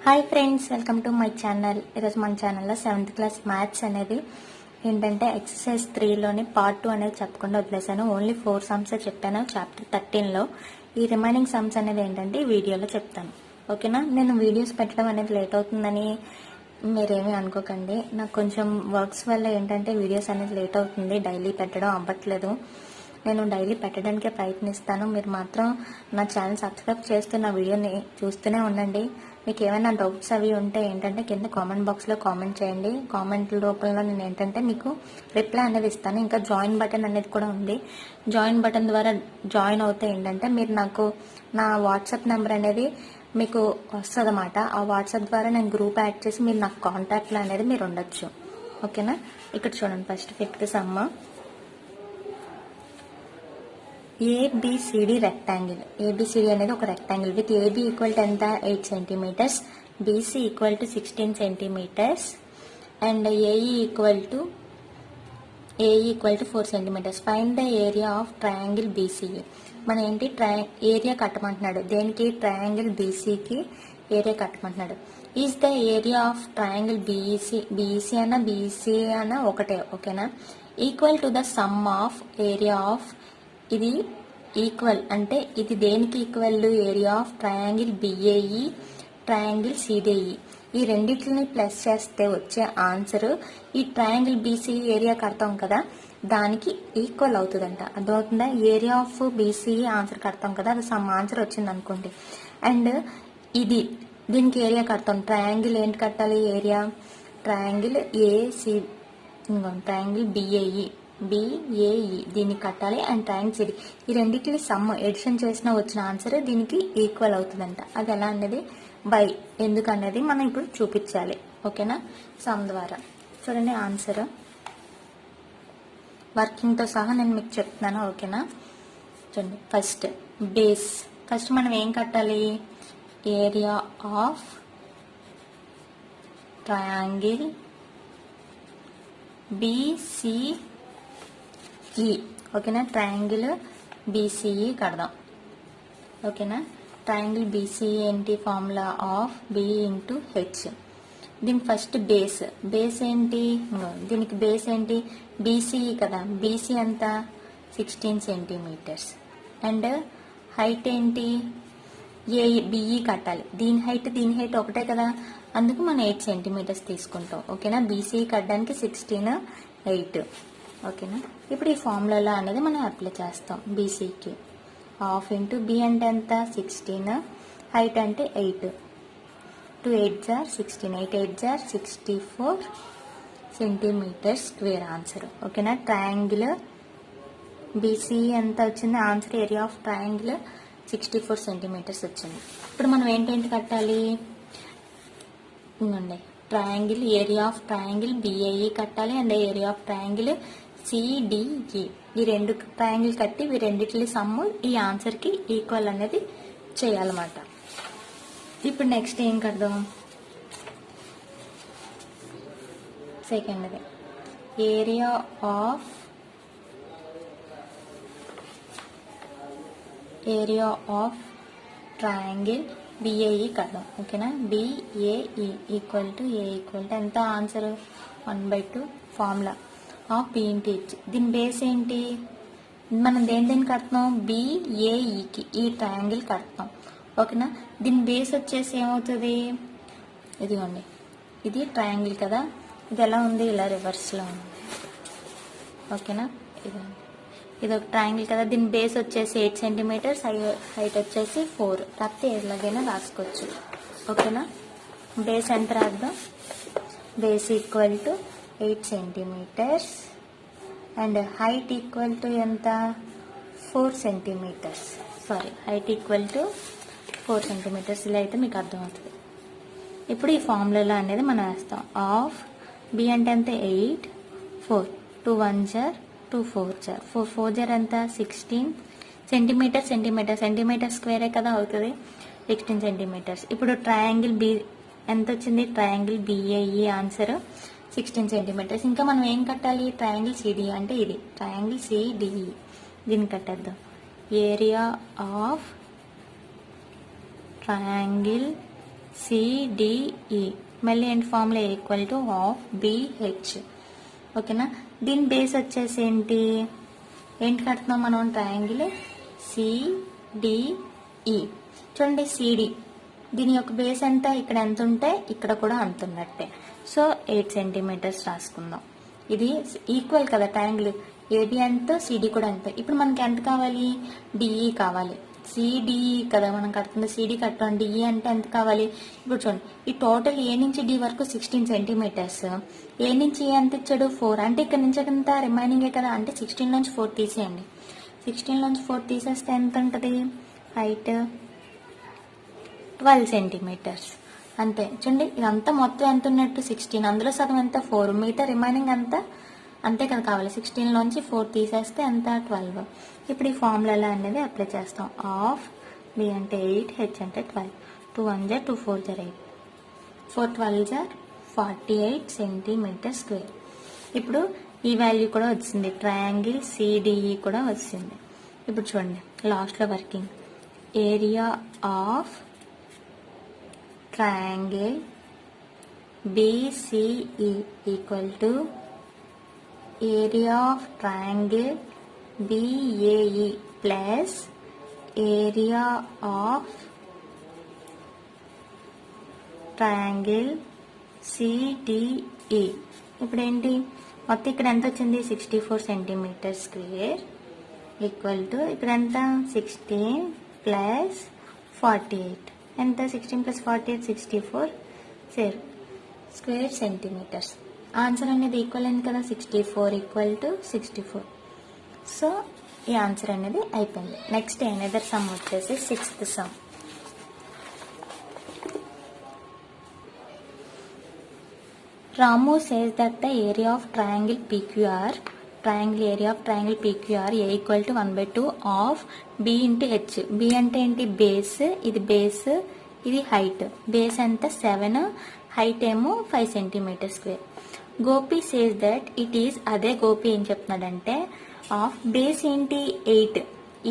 Hi friends, welcome to my channel. ఈరోజు మన ఛానల్లో 7th క్లాస్ మ్యాథ్స్ అనేది ఏంటంటే ఎక్సర్సైజ్ 3లోని పార్ట్ 2 అనేది చెప్పకుండా వదిలేసాను. ఓన్లీ 4 సమ్స్ చెప్పాను చాప్టర్ 13లో. ఈ రిమైనింగ్ సమ్స్ అనేది ఏంటంటే ఈ వీడియోలో చెప్తాను. ఓకేనా? నేను వీడియోస్ పెట్టడం అనేది లేట్ అవుతుందని మీరేమీ అనుకోకండి. నాకు కొంచెం వర్క్స్ వల్ల ఏంటంటే వీడియోస్ అనేది లేట్ అవుతుంది. డైలీ పెట్టడం అవ్వట్లేదు. నేను డైలీ పెట్టడానికే ప్రయత్నిస్తాను. మీరు మాత్రం నా ఛానల్ సబ్స్క్రైబ్ చేస్తూ నా వీడియోని చూస్తూనే ఉండండి. మీకు ఏమైనా డౌట్స్ అవి ఉంటే ఏంటంటే కింద కామెంట్ బాక్స్లో కామెంట్ చేయండి. కామెంట్ రూపంలో నేను ఏంటంటే మీకు రిప్లై అనేది ఇస్తాను. ఇంకా జాయిన్ బటన్ అనేది కూడా ఉంది. జాయిన్ బటన్ ద్వారా జాయిన్ అవుతే ఏంటంటే మీరు నాకు నా వాట్సాప్ నెంబర్ అనేది మీకు వస్తుంది అన్నమాట. ఆ వాట్సాప్ ద్వారా నేను గ్రూప్ యాడ్ చేసి మీరు నాకు కాంటాక్ట్లో అనేది మీరు ఉండొచ్చు. ఓకేనా? ఇక్కడ చూడండి, first 5th sum. ABCD rectangle. ABCD అనేది ఒక rectangle with AB equal to ఎంత 8 centimetres, BC equal to 16 centimetres and AE equal to 4 centimetres. Find the area of triangle BCE. మన ఏంటి ఏరియా కట్టమంటున్నాడు. దేనికి? ట్రయాంగిల్ బీసీకి ఏరియా కట్టమంటున్నాడు. Is the area of triangle BEC అన్న బీసీ అన్న ఒకటే. ఓకేనా? Equal to the sum of area of. ఇది ఈక్వల్ అంటే ఇది దేనికి equal? Area of triangle BAE triangle CDE. ఈ రెండింటిని ప్లస్ చేస్తే వచ్చే ఆన్సర్ ఈ ట్రయాంగిల్ బీసీ ఏరియా కడతాం కదా దానికి ఈక్వల్ అవుతుందంట. అర్థమవుతుందా? ఏరియా ఆఫ్ బీసీ ఆన్సర్ కడతాం కదా, అది సమ్ ఆన్సర్ వచ్చింది అనుకోండి. అండ్ ఇది దీనికి ఏరియా కడతాం. ట్రయాంగిల్ ఏంటి కట్టాలి? ఏరియా ట్రయాంగిల్ ఏసి, ట్రయాంగిల్ బిఏఈ దీన్ని కట్టాలి. అండ్ ట్రయాంగిల్ సిడి, ఈ రెండింటిని సమ్ ఎడిషన్ చేసిన వచ్చిన ఆన్సర్ దీనికి ఈక్వల్ అవుతుందంట. అది ఎలా అనేది బై ఎందుకు అనేది మనం ఇప్పుడు చూపించాలి. ఓకేనా? సమ్ ద్వారా చూడండి ఆన్సర్ వర్కింగ్తో సహా నేను మీకు చెప్తున్నాను. ఓకేనా? చూడండి, ఫస్ట్ మనం ఏం కట్టాలి? Area of triangle BCE. ఓకేనా? ట్రయాంగిల్ బీసీఈ కడదాం. ఓకేనా? ట్రయాంగిల్ బీసీఈ ఏంటి? Formula of B into H. దీనికి ఫస్ట్ బేస్ ఏంటి? దీనికి బేస్ ఏంటి? బీసీఈ కదా. బీసీ ఎంత? 16 సెంటీమీటర్స్. అండ్ హైట్ ఏంటి? బిఈ కట్టాలి. దీని హైట్ ఒకటే కదా, అందుకు మనం 8 సెంటీమీటర్స్ తీసుకుంటాం. ఓకేనా? బీసీఈ కట్టడానికి 16, 8. ఓకేనా? ఇప్పుడు ఈ ఫార్ములా అనేది మనం అప్లై చేస్తాం. బీసీకి హాఫ్ ఇంటూ బి అంటే ఎంత? 16, హైట్ అంటే 8. 2 8 జార్ 16, 8 8 జార్ 64 సెంటీమీటర్స్ స్క్వేర్ ఆన్సర్. ఓకేనా? ట్రయాంగిల్ బీసీఈ ఎంత వచ్చింది answer? Area of triangle 64 centimetres వచ్చింది. ఇప్పుడు మనం ఏంటేంటి కట్టాలి? ఇంకోండి, triangle area of triangle BAE కట్టాలి and area of triangle CDE. ఈ రెండు ట్రయాంగిల్ కట్టి ఈ రెండిట్లి సమ్ము ఈ ఆన్సర్కి ఈక్వల్ అనేది చేయాలన్నమాట. ఇప్పుడు నెక్స్ట్ ఏం కడదాం? సెకండ్ది ఏరియా ఆఫ్ ట్రయాంగిల్ బిఏఈ కడదాం. ఓకేనా? బిఏఈ ఈక్వల్ టు ఎంత answer? 1/2 formula of B into H. దీని బేస్ ఏంటి? మనం దేని కడుతున్నాం? బిఏఈకి ఈ ట్రయాంగిల్ కడుతున్నాం. ఓకేనా? దీని బేస్ వచ్చేసి ఏమవుతుంది? ఇదిగోండి, ఇది ట్రయాంగిల్ కదా, ఇది ఎలా ఉంది? ఇలా రివర్స్లో ఉంది. ఓకేనా? ఇది ఒక ట్రయాంగిల్ కదా, దీని బేస్ వచ్చేసి 8 సెంటీమీటర్స్, హైట్ వచ్చేసి 4. లేకపోతే ఎలాగైనా రాసుకోవచ్చు. ఓకేనా? బేస్ ఎంత రాద్దాం? Base equal to 8 centimetres and height equal to ఎంత? 4 centimetres. Height equal to 4 centimetres. ఇలా అయితే మీకు అర్థమవుతుంది. ఇప్పుడు ఈ ఫార్ములా అనేది మనం వేస్తాం. ఆఫ్ బి అంటే ఎంత? 8, 4, 2 1 జార్ 2 4 జార్ 4 4 జార్ ఎంత? 16 సెంటీమీటర్ స్క్వేరే కదా అవుతుంది, 16 సెంటీమీటర్స్. ఇప్పుడు ట్రయాంగిల్ బి ఎంత వచ్చింది? Triangle BAE answer 16 centimetres. ఇంకా మనం ఏం కట్టాలి? ట్రయాంగిల్ సిడిఈ అంటే ఇది ట్రయాంగిల్ సిడిఈ. దీన్ని కట్టేద్దాం. ఏరియా ఆఫ్ ట్రయాంగిల్ సిడిఈ మళ్ళీ ఏంటి formula equal to half BH. ఓకేనా, దీని బేస్ వచ్చేసి ఏంటి కడుతున్నాం మనం ట్రయాంగిల్ సిడిఈ. చూడండి సిడి దీని యొక్క బేస్ ఎంత, ఇక్కడ ఎంత ఉంటే ఇక్కడ కూడా అంత ఉన్నట్టే. సో 8 సెంటీమీటర్స్ రాసుకుందాం. ఇది ఈక్వల్ కదా ట్రయాంగిల్, ఏబి ఎంత సిడి కూడా అంతే. ఇప్పుడు మనకి ఎంత కావాలి, డిఈ కావాలి. సిడిఈ కదా మనం కడుతుంది, సిడి కట్టాం, డిఈ అంటే ఎంత కావాలి. ఇప్పుడు చూడండి ఈ టోటల్ ఏ నుంచి డి వరకు 16 సెంటీమీటర్స్, ఏ నుంచి ఏ ఎంత ఇచ్చాడు 4, అంటే ఇక్కడ నుంచి ఎంత రిమైనింగే కదా, అంటే 16 నుంచి 4 తీసేయండి. 16 నుంచి 4 తీసేస్తే ఎంత ఉంటుంది హైట్ 12 సెంటీమీటర్స్ అంతే. చూడండి ఇదంతా మొత్తం ఎంత ఉన్నట్టు 16, అందులో సగం ఎంత 4, మిగతా రిమైనింగ్ అంతా అంతే కదా కావాలి. 16 నుంచి 4 తీసేస్తే ఎంత 12. ఇప్పుడు ఈ ఫార్ములా అనేది అప్లై చేస్తాం. హాఫ్ బి అంటే 8, హెచ్ అంటే 12. 2 1 జా 2 4 జా 8, 4 12 జా 48 సెంటీమీటర్ స్క్వేర్. ఇప్పుడు ఈ వాల్యూ కూడా వచ్చింది, ట్రయాంగిల్ సిడిఈ కూడా వచ్చింది. ఇప్పుడు చూడండి లాస్ట్లో working area of triangle BCE equal to area of triangle BAE plus area of triangle CDE. ఇప్పుడు ఏంటి మొత్తం ఇక్కడ ఎంత వచ్చింది 64 సెంటీమీటర్ స్క్వేర్ ఈక్వల్ టు ఇక్కడ ఎంత 16 ప్లస్ 48 ఎంత 16 ప్లస్ 48 64 స్క్వేర్ సెంటీమీటర్స్. ఆన్సర్ అనేది ఈక్వల్ అయింది కదా, 64 ఈక్వల్ టు 64. సో ఈ ఆన్సర్ అనేది అయిపోయింది. నెక్స్ట్ ఎనదర్ సమ్ వచ్చేసి 6th some. Ramu says that the area of triangle PQR A equal to 1/2 of B into H. B అంటే ఏంటి బేస్, ఇది బేస్, ఇది హైట్. బేస్ ఎంత 7, హైట్ ఏమో 5 centimetre square. Gopi says that it is, అదే గోపి ఏం చెప్తున్నాడంటే ఆఫ్ బేస్ ఏంటి 8,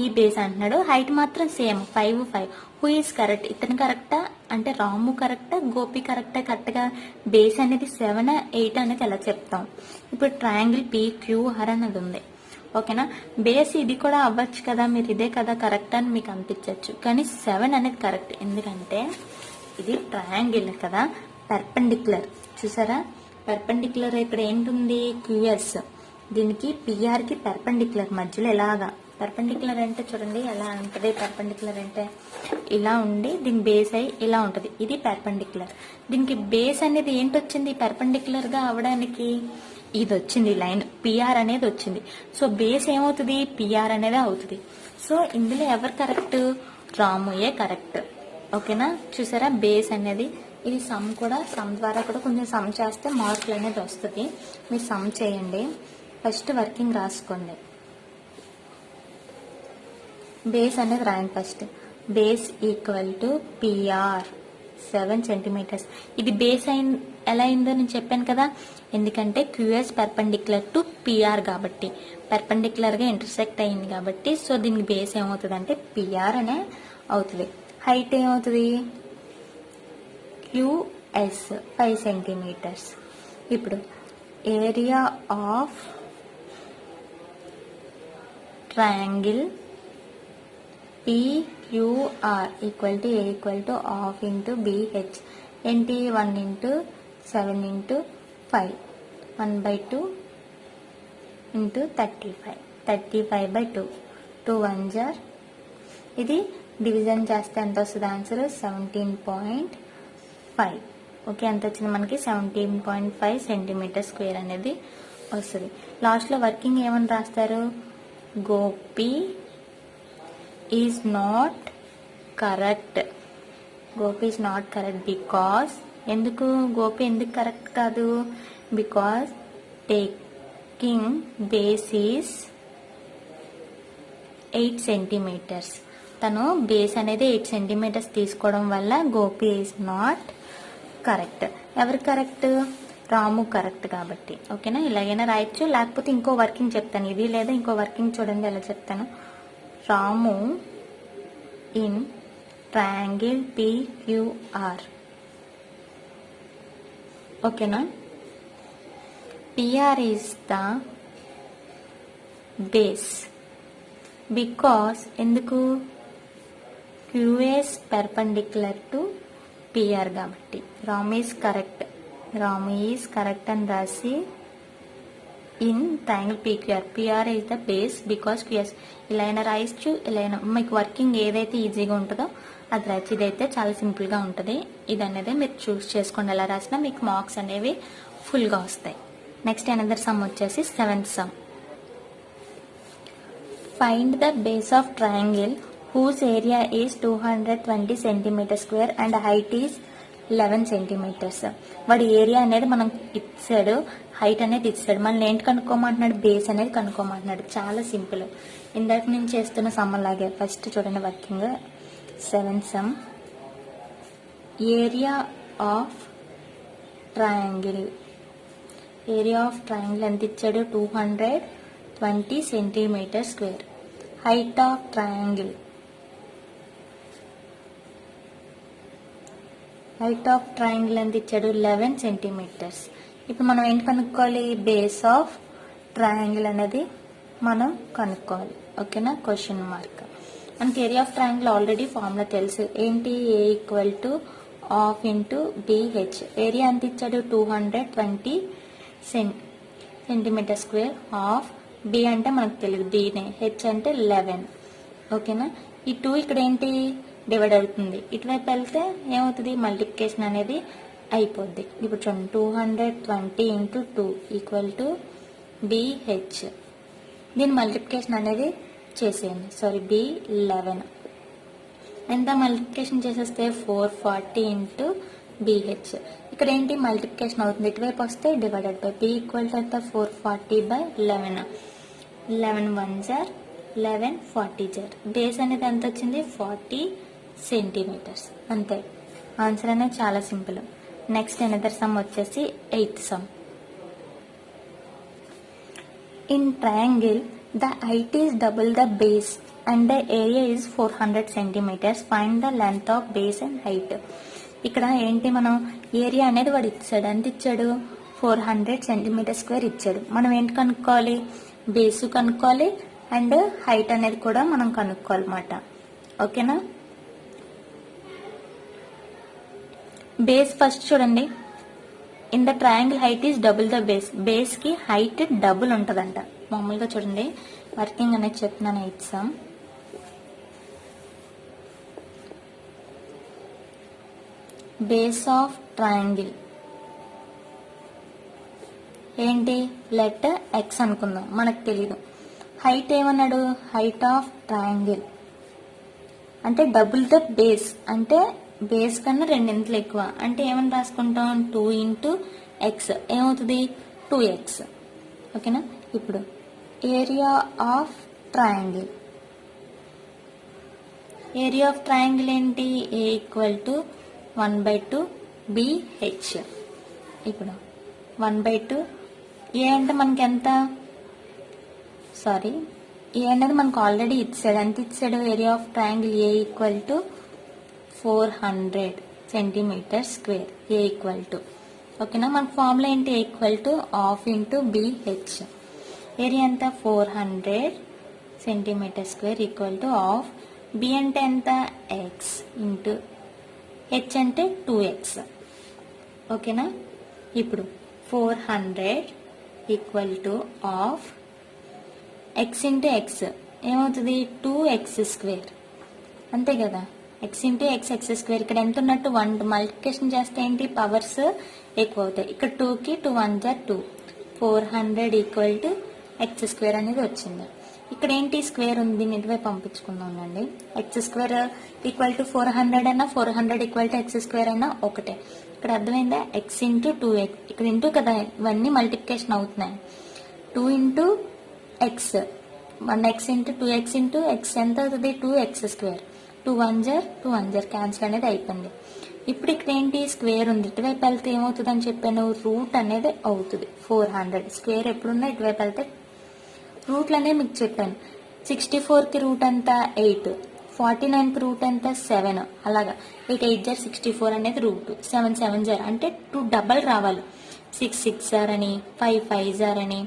ఈ బేస్ అంటున్నాడు, హైట్ మాత్రం సేమ్ 5 5. హూ ఈస్ కరెక్ట్, ఇతను కరెక్టా అంటే రాము కరెక్టా గోపి కరెక్టా, కరెక్ట్గా బేస్ అనేది 7 8 అనేది ఎలా చెప్తాం. ఇప్పుడు ట్రయాంగిల్ PQR అనేది ఉంది ఓకేనా, బేస్ ఇది కూడా అవ్వచ్చు కదా, మీరు ఇదే కదా కరెక్ట్ అని మీకు అనిపించవచ్చు, కానీ 7 అనేది కరెక్ట్. ఎందుకంటే ఇది ట్రయాంగిల్ కదా, పర్పెండిక్యులర్. చూసారా పర్పెండిక్యులర్ ఇక్కడ ఏంటుంది QS, దీనికి పిఆర్కి పర్పెండిక్యులర్ మధ్యలో ఎలాగా. పర్పెండిక్యులర్ అంటే చూడండి ఎలా ఉంటుంది, పర్పెండిక్యులర్ అంటే ఇలా ఉండి దీని బేస్ అయ్యి ఇలా ఉంటుంది, ఇది పర్పెండిక్యులర్. దీనికి బేస్ అనేది ఏంటి వచ్చింది పర్పెండిక్యులర్గా అవడానికి, ఇది వచ్చింది లైన్ పిఆర్ అనేది వచ్చింది. సో బేస్ ఏమవుతుంది పిఆర్ అనేది అవుతుంది. సో ఇందులో ఎవరు కరెక్ట్, రాముయే కరెక్ట్ ఓకేనా. చూసారా బేస్ అనేది, ఇది సమ్ కూడా, సమ్ ద్వారా కూడా కొంచెం సమ్ చేస్తే మార్కులు అనేది వస్తుంది. మీరు సమ్ చేయండి, ఫస్ట్ వర్కింగ్ రాసుకోండి. బేస్ అనేది రాయండి first. Base equal to PR 7 centimetres. ఇది బేస్ ఎలా అయిందో నేను చెప్పాను కదా, ఎందుకంటే క్యూఎస్ పర్పెండిక్యులర్ టు పిఆర్ కాబట్టి, పర్పెండిక్యులర్గా ఇంటర్సెక్ట్ అయింది కాబట్టి, సో దీనికి బేస్ ఏమవుతుంది అంటే పిఆర్ అనే అవుతుంది. హైట్ ఏమవుతుంది QS 5 సెంటీమీటర్స్. ఇప్పుడు area of triangle PQR equal to A equal to half into BH ఏంటి 1 ఇంటూ 7 ఇంటూ 5 1/2 ఇంటూ 35 35/2 2 1 జార్. ఇది డివిజన్ చేస్తే ఎంత వస్తుంది ఆన్సర్ 17.5. ఓకే ఎంత వచ్చింది మనకి 17.5 సెంటీమీటర్ స్క్వేర్ అనేది వస్తుంది. లాస్ట్లో వర్కింగ్ ఏమని రాస్తారు, Gopi is not correct. Gopi is not correct because, ఎందుకు గోపి ఎందుకు కరెక్ట్ కాదు, because taking base is 8 centimetres. తను బేస్ అనేది 8 సెంటీమీటర్స్ తీసుకోవడం వల్ల గోపి ఈజ్ నాట్ కరెక్ట్. ఎవరు కరెక్ట్, రాము కరెక్ట్ కాబట్టి. ఓకేనా, ఇలాగైనా రాయొచ్చు, లేకపోతే ఇంకో వర్కింగ్ చెప్తాను, ఇది లేదా ఇంకో వర్కింగ్ చూడండి ఎలా చెప్తాను. రాము ఇన్ ట్రయాంగిల్ PQR ఓకేనా. PR is the base because ఎందుకు QS perpendicular to PR కాబట్టి రామ్ ఈజ్ కరెక్ట్ అని రాసి in triangle PQR PR is the base because QS ఇలా అయినా రాయొచ్చు, ఇలా అయినా మీకు వర్కింగ్ ఏదైతే ఈజీగా ఉంటుందో అది రాయొచ్చు. ఇదైతే చాలా సింపుల్గా ఉంటుంది. ఇది అనేది మీరు చూస్ చేసుకోండి, ఎలా రాసినా మీకు మార్క్స్ అనేవి ఫుల్గా వస్తాయి. నెక్స్ట్ అనదర్ సమ్ వచ్చేసి 7th some. Find the base of triangle whose area is 220 centimeter square and height is 11 centimeters. వాడి ఏరియా అనేది మనం ఇచ్చాడు, హైట్ అనేది ఇచ్చాడు. మనం ఏంటి కనుక్కోమంటున్నాడు, బేస్ అనేది కనుక్కోమంటున్నాడు. చాలా సింపుల్, ఇందాక నేను చేస్తున్న సమ్ లాగే. ఫస్ట్ చూడండి working 7th sum. Area of triangle ఎంత ఇచ్చాడు, 220 centimetre square. Height of triangle ఎంత ఇచ్చాడు, 11 సెంటీమీటర్స్. ఇప్పుడు మనం ఏంటి కనుక్కోవాలి, బేస్ ఆఫ్ ట్రయాంగిల్ అనేది మనం కనుక్కోవాలి. ఓకేనా. Question mark. మనకి area of triangle already formula తెలుసు. ఏంటి, A = ½ ఇంటూ BH. ఏరియా ఎంత ఇచ్చాడు, 220 సెంటీమీటర్ స్క్వేర్. హాఫ్ B అంటే మనకు తెలియదు, Bనే. H అంటే 11. ఓకేనా. ఈ 2 ఇక్కడ ఏంటి, డివైడ్ అవుతుంది. ఇటువైపు వెళ్తే ఏమవుతుంది, మల్టిప్లికేషన్ అనేది అయిపోద్ది. ఇప్పుడు చూడండి 220 ఇంటూ 2 = BH. దీని మల్టిప్లికేషన్ అనేది చేసేయండి. B11 ఎంత మల్టిప్లికేషన్ చేసేస్తే 440 ఇంటూ BH. ఇక్కడ ఏంటి, మల్టిప్లికేషన్ అవుతుంది. ఇటువైపు వస్తే డివైడెడ్ బై. B = ఎంత, 440/11. 11 1s are 11 40s are. Base అనేది ఎంత వచ్చింది, 40 సెంటీమీటర్స్. అంతే, ఆన్సర్ అనేది చాలా సింపుల్. నెక్స్ట్ అనదర్ సమ్ వచ్చేసి 8th sum. In triangle the height is double the base and the area is 400 centimetres. Find the length of base and height. ఇక్కడ ఏంటి, మనం ఏరియా అనేది వాడు ఇచ్చాడు. ఎంత ఇచ్చాడు, 400 సెంటీమీటర్ స్క్వేర్ ఇచ్చాడు. మనం ఏంటి కనుక్కోవాలి, బేసు కనుక్కోవాలి అండ్ హైట్ అనేది కూడా మనం కనుక్కోవాలన్నమాట. ఓకేనా. బేస్ ఫస్ట్ చూడండి, in the triangle height is double the base. Base కి హైట్ డబుల్ ఉంటుందంట. మామూలుగా చూడండి వర్కింగ్ అనేది చెప్తున్నాను. 8th some. Base of triangle ఏంటి, లెట్ X అనుకుందాం, మనకు తెలీదు. హైట్ ఏమన్నాడు, హైట్ ఆఫ్ ట్రయాంగిల్ అంటే డబుల్ ద బేస్, అంటే బేస్ కన్నా 2 ఎక్కువ. అంటే ఏమని రాసుకుంటాం, 2 ఇంటూ X ఏమవుతుంది, 2X. ఓకేనా. ఇప్పుడు ఏరియా ఆఫ్ ట్రయాంగిల్ ఏంటి, A = 1/2 BH. ఇప్పుడు 1/2 ఏ అంటే మనకి ఎంత, ఏ అనేది మనకు ఆల్రెడీ ఇచ్చాడు. ఎంత ఇచ్చాడు, area of triangle A = 400 centimetre square. A = ఓకేనా. మన ఫార్ములా ఏంటి, A = ½ ఇంటూ BH. ఏరియా ఎంత, 400 సెంటీమీటర్ స్క్వేర్ ½. B అంటే ఎంత, X ఇంటూ H అంటే 2X. ఓకేనా. ఇప్పుడు 400 = ½ X ఇంటూ X ఏమవుతుంది, 2X స్క్వేర్. అంతే కదా, X ఇంటూ X స్క్వేర్. ఇక్కడ ఎంత ఉన్నట్టు 1 మల్టిప్లికేషన్ చేస్తే ఏంటి, పవర్స్ ఎక్కువ అవుతాయి. ఇక్కడ 2కి 2 1s are 2. 400 = X స్క్వేర్ అనేది వచ్చింది. ఇక్కడ ఏంటి, స్క్వేర్ ఉంది, దీన్ని ఇటువైపు పంపించుకుందాం అండి. X స్క్వేర్ = 400 అయినా 400 = X స్క్వేర్ అయినా ఒకటే. ఇక్కడ అర్థమైందా, X ఇంటూ 2X. ఇక్కడ ఇంటూ కదా, ఇవన్నీ మల్టిప్లికేషన్ అవుతున్నాయి. 2 into X 1X into 2X into X ఎంత అవుతుంది, 2X square. 2 1s are 2 1s are cancel అనేది అయిపోయింది. ఇప్పుడు ఇక్కడ ఏంటి, స్క్వేర్ ఉంది, ఇటువైపు వెళ్తే ఏమవుతుంది అని చెప్పాను, రూట్ అనేది అవుతుంది. 400 స్క్వేర్ ఎప్పుడున్నా ఇటువైపు వెళ్తే రూట్లు అనేది మీకు చెప్పాను. 64కి రూట్ అంతా 8, 49th రూట్ ఎంత 7, అలాగా 8 8 జార్ 64 అనేది రూట్, 7 7 జార్ అంటే 2 డబల్ రావాలి, 6 6 జార్ అని, 5 5 జార్ అని,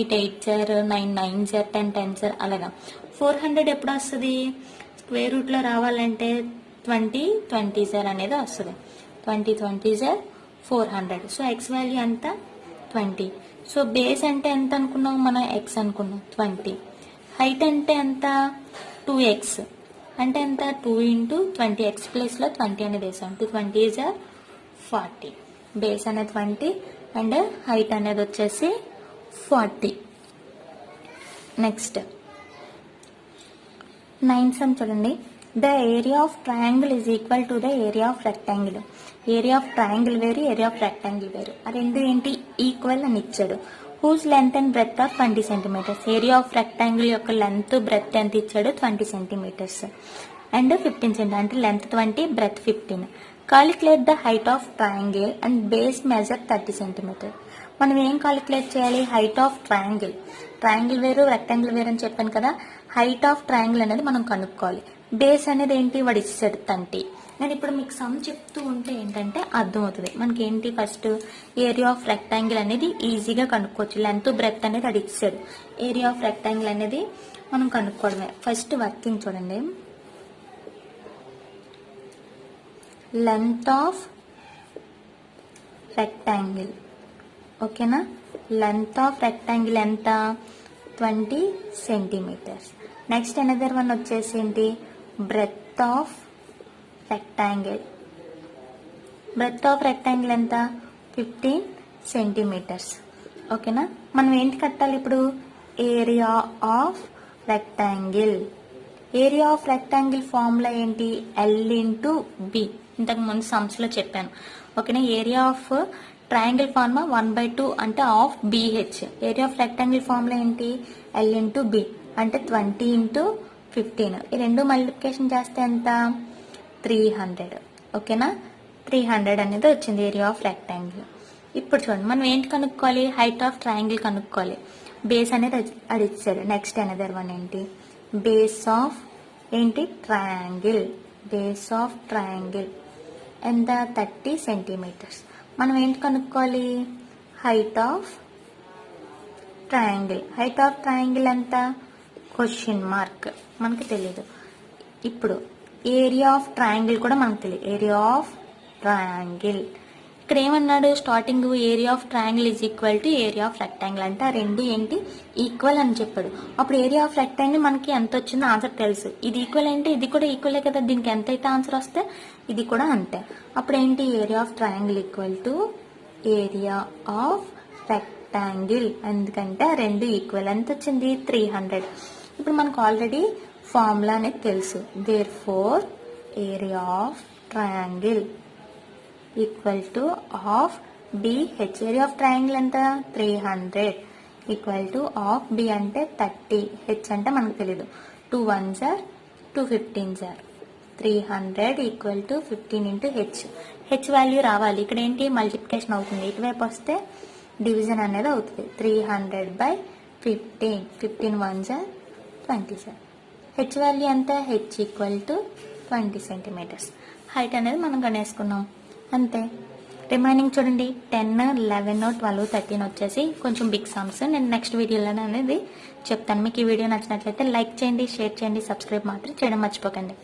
8 8 జార్, 9 9 జార్, 10 10 జార్, అలాగా 400 ఎప్పుడు వస్తుంది స్క్వేర్ రూట్ లో రావాలంటే 20 20 జార్ అనేది వస్తుంది, 20 20 జార్ 400. సో ఎక్స్ వాల్యూ ఎంత 20. సో బేస్ అంటే ఎంత అనుకున్నాం మనం, ఎక్స్ అనుకున్నాం 20. హైట్ అంటే ఎంత 2x అంటే ఎంత 2 ఇంటూ 20x ప్లేస్లో 20 అనేది వేసాం, 2 20 is 40. బేస్ అనేది 20 అండ్ హైట్ అనేది వచ్చేసి 40. నెక్స్ట్ 9th సమ్ చూడండి. The area of triangle is equal to the area of rectangle. Area of triangle వేరు, ఏరియా ఆఫ్ రెక్టాంగిల్ వేరు, ఆ రెండు ఏంటి ఈక్వల్ అని ఇచ్చాడు. Whose length and breadth of 20 centimetres. Area of rectangle యొక్క లెంత్ బ్రెత్ ఎంత ఇచ్చాడు 20 సెంటీమీటర్స్ అండ్ 15 సెంటీ అంటే length 20 breadth 15. Calculate the height of triangle and base measure 30 centimetre. మనం ఏం కాలిక్యులేట్ చేయాలి, హైట్ ఆఫ్ ట్రయాంగిల్. ట్రయాంగిల్ వేరు రెక్టాంగిల్ వేరు అని చెప్పాను కదా, హైట్ ఆఫ్ ట్రయాంగిల్ అనేది మనం కనుక్కోవాలి. బేస్ అనేది ఏంటి వాడు ఇచ్చాడు 30. నేను ఇప్పుడు మీకు సమ్ చెప్తూ ఉంటే ఏంటంటే అర్థమవుతుంది మనకి ఏంటి. ఫస్ట్ ఏరియా ఆఫ్ రెక్టాంగిల్ అనేది ఈజీగా కనుక్కోవచ్చు, లెంత్ బ్రెత్ అనేది అది ఇచ్చాడు. ఏరియా ఆఫ్ రెక్టాంగిల్ అనేది మనం కనుక్కోవడమే. ఫస్ట్ వర్కింగ్ చూడండి, లెంత్ ఆఫ్ రెక్టాంగిల్, ఓకేనా. లెంత్ ఆఫ్ రెక్టాంగిల్ ఎంత 20 సెంటీమీటర్స్. నెక్స్ట్ అనదర్ వన్ వచ్చేసి ఏంటి, breadth of rectangle. Breadth of rectangle ఎంత 15 సెంటీమీటర్స్, ఓకేనా. మనం ఏంటి కట్టాలి ఇప్పుడు, area of rectangle. Area of rectangle formula ఏంటి, ఎల్ ఇంటూ బి. ఇంతకు ముందు సమ్స్లో చెప్పాను, ఓకేనా. ఏరియా ఆఫ్ ట్రయాంగిల్ ఫార్ములా 1/2 అంటే half BH. Area of rectangle formula ఏంటి, ఎల్ ఇంటూ బి అంటే 20 ఇంటూ 15. ఈ రెండు మల్టిప్లికేషన్ చేస్తే ఎంత 300, ఓకేనా. 300 అనేది వచ్చింది ఏరియా ఆఫ్ రెక్టాంగిల్. ఇప్పుడు చూడండి మనం ఏంటి కనుక్కోవాలి, హైట్ ఆఫ్ ట్రయాంగిల్ కనుక్కోవాలి. బేస్ అనేది అది ఇచ్చాడు. నెక్స్ట్ అనదర్ వన్ ఏంటి, బేస్ ఆఫ్ ఏంటి ట్రయాంగిల్. బేస్ ఆఫ్ ట్రయాంగిల్ ఎంత 30 సెంటీమీటర్స్. మనం ఏంటి కనుక్కోవాలి, height of triangle. Height of triangle ఎంత క్వశ్చన్ మార్క్, మనకి తెలియదు. ఇప్పుడు ఏరియా ఆఫ్ ట్రయాంగిల్ కూడా మనకు తెలియదు, ఏరియా ఆఫ్ ట్రయాంగిల్. ఇక్కడ ఏమన్నాడు starting, area of triangle is equal to area of rectangle అంటే ఆ రెండు ఏంటి ఈక్వల్ అని చెప్పాడు. అప్పుడు ఏరియా ఆఫ్ రెక్టాంగిల్ మనకి ఎంత వచ్చిందో ఆన్సర్ తెలుసు. ఇది ఈక్వల్ అంటే ఇది కూడా ఈక్వలే కదా, దీనికి ఎంత అయితే ఆన్సర్ వస్తే ఇది కూడా అంతే. అప్పుడు ఏంటి, area of triangle equal to area of rectangle, ఎందుకంటే ఆ రెండు ఈక్వల్. ఎంత వచ్చింది 300. ఇప్పుడు మనకు ఆల్రెడీ ఫార్ములా అనేది తెలుసు. Therefore area of triangle equal to half BH. Area of triangle ఎంత 300 ఈక్వల్ టు ఆఫ్ బి అంటే 30, హెచ్ అంటే మనకు తెలీదు. 2 1s are 2 15s are 300 equal to 15 into H. H value రావాలి. ఇక్కడ ఏంటి మల్టిప్లికేషన్ అవుతుంది, ఇటువైపు వస్తే డివిజన్ అనేది అవుతుంది. 300/15, 15 1s are 20s are. H value ఎంత, H equal to 20 centimetres. Height అనేది మనం కనేసుకున్నాం అంతే. రిమైనింగ్ చూడండి 10 11 12 13 వచ్చేసి కొంచెం బిగ్ సమ్స్. నేను నెక్స్ట్ వీడియోలో అనేది చెప్తాను. మీకు ఈ వీడియో నచ్చినట్లయితే లైక్ చేయండి, షేర్ చేయండి, సబ్స్క్రైబ్ మాత్రం చేయడం మర్చిపోకండి.